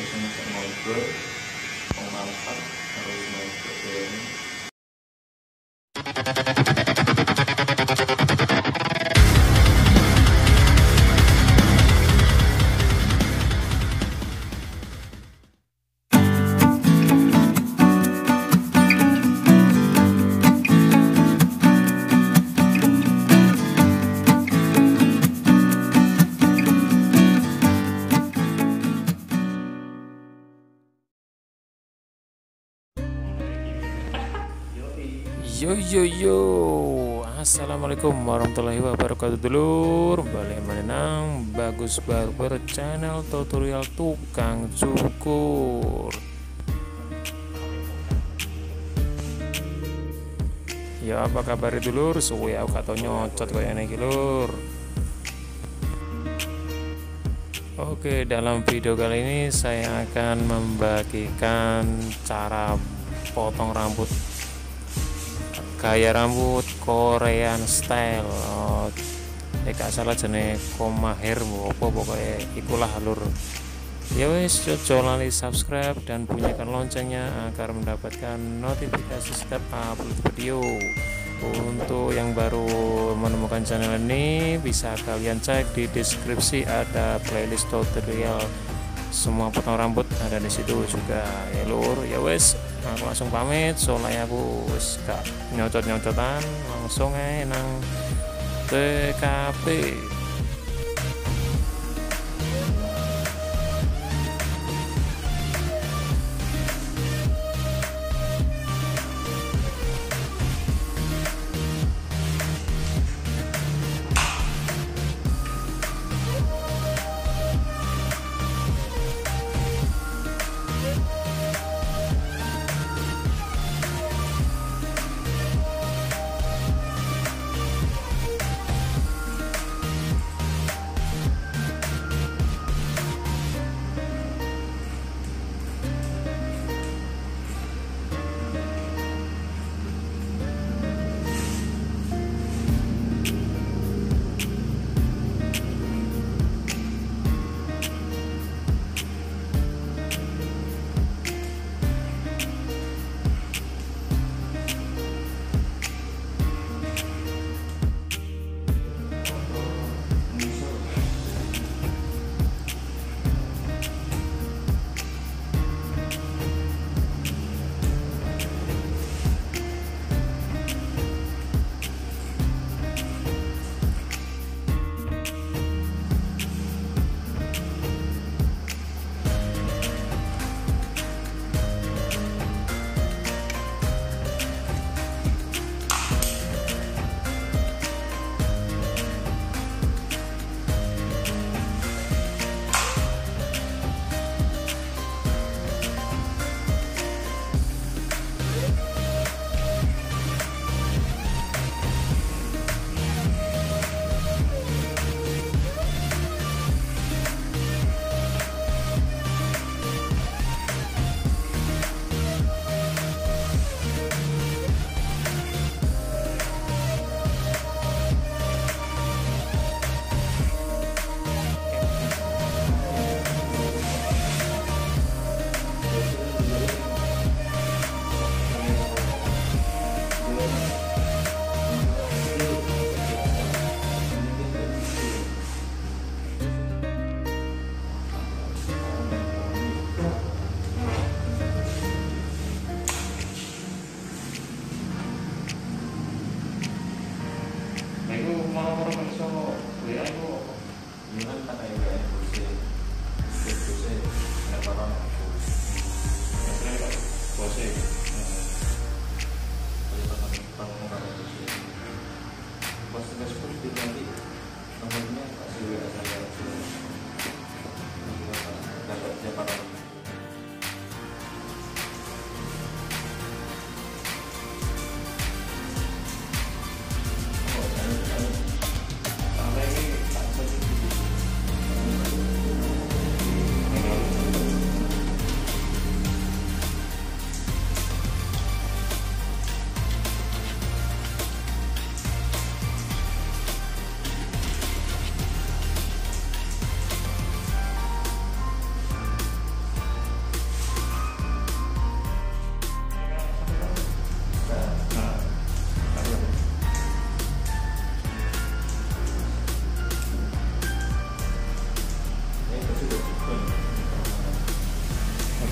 biasanya kayak ngobrol pengalaman harus ngobrol ini. Yo yo yo, assalamualaikum warahmatullahi wabarakatuh dulur. Balik menang Bagus Barber channel tutorial tukang cukur. Ya apa kabar dulur? Suwe aku kata nyocot kayak ini lur. Oke, dalam video kali ini saya akan membagikan cara potong rambut gaya rambut Korean style. Gak salah jenis koma hair apa pokoknya ikulah lur. Ya wes, coba lali subscribe dan bunyikan loncengnya agar mendapatkan notifikasi setiap upload video. Untuk yang baru menemukan channel ini, bisa kalian cek di deskripsi, ada playlist tutorial semua potong rambut ada di situ juga ya lur. Ya wes, aku langsung pamit soalnya aku wes gak nyocot-nyocotan, langsung nang TKP.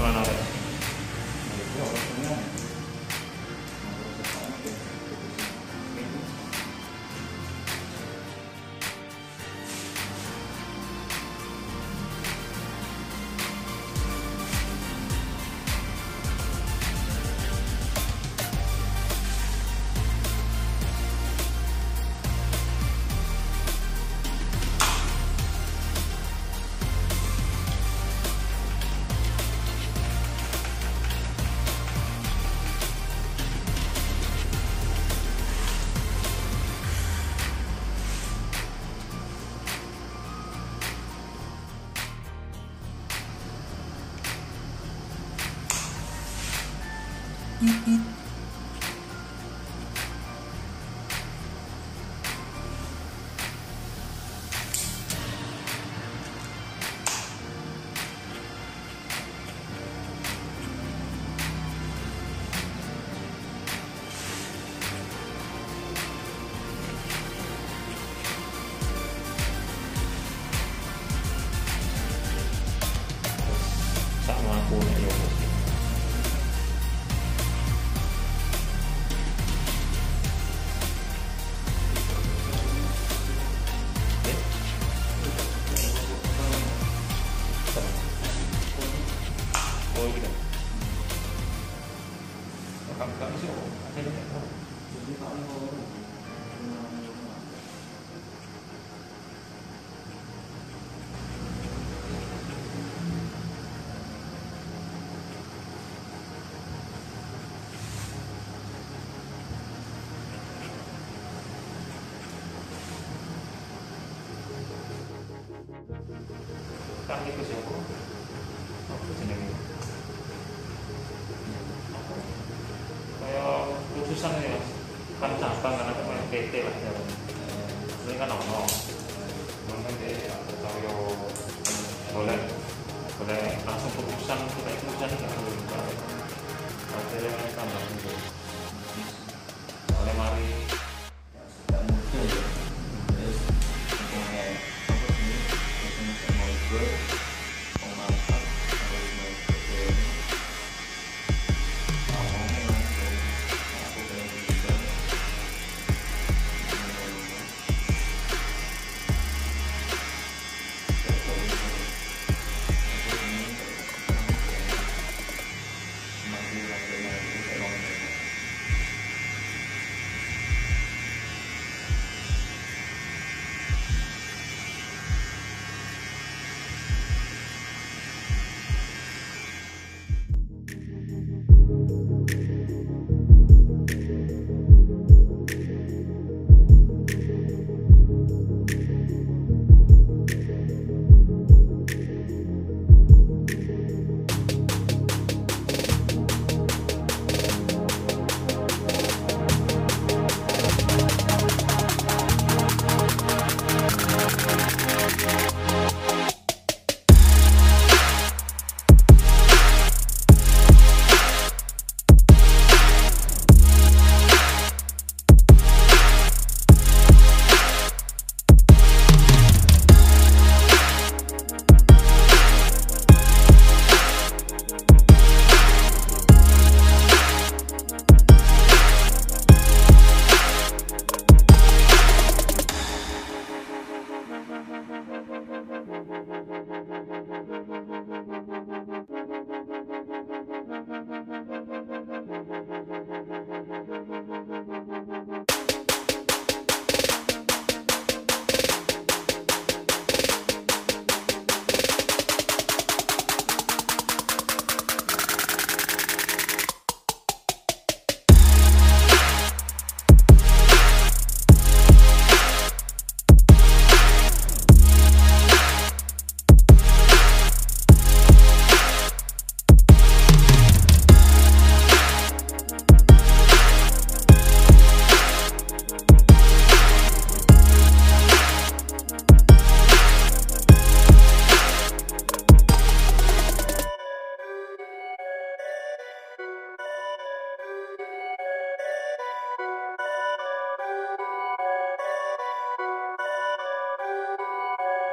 celana rek. Sama aku nek yo. Oh gitu. Kamu sih ada nek. Jadi paling kan itu siapa? Apa jenenge? Kayak khususan ya, kan cabang kan ada kayak PT lah ya. Ini kan ono. Mungkin dia percaya boleh langsung keputusan kita ikutan nggak perlu juga. Akhirnya tambah itu. Oleh mari.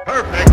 Perfect.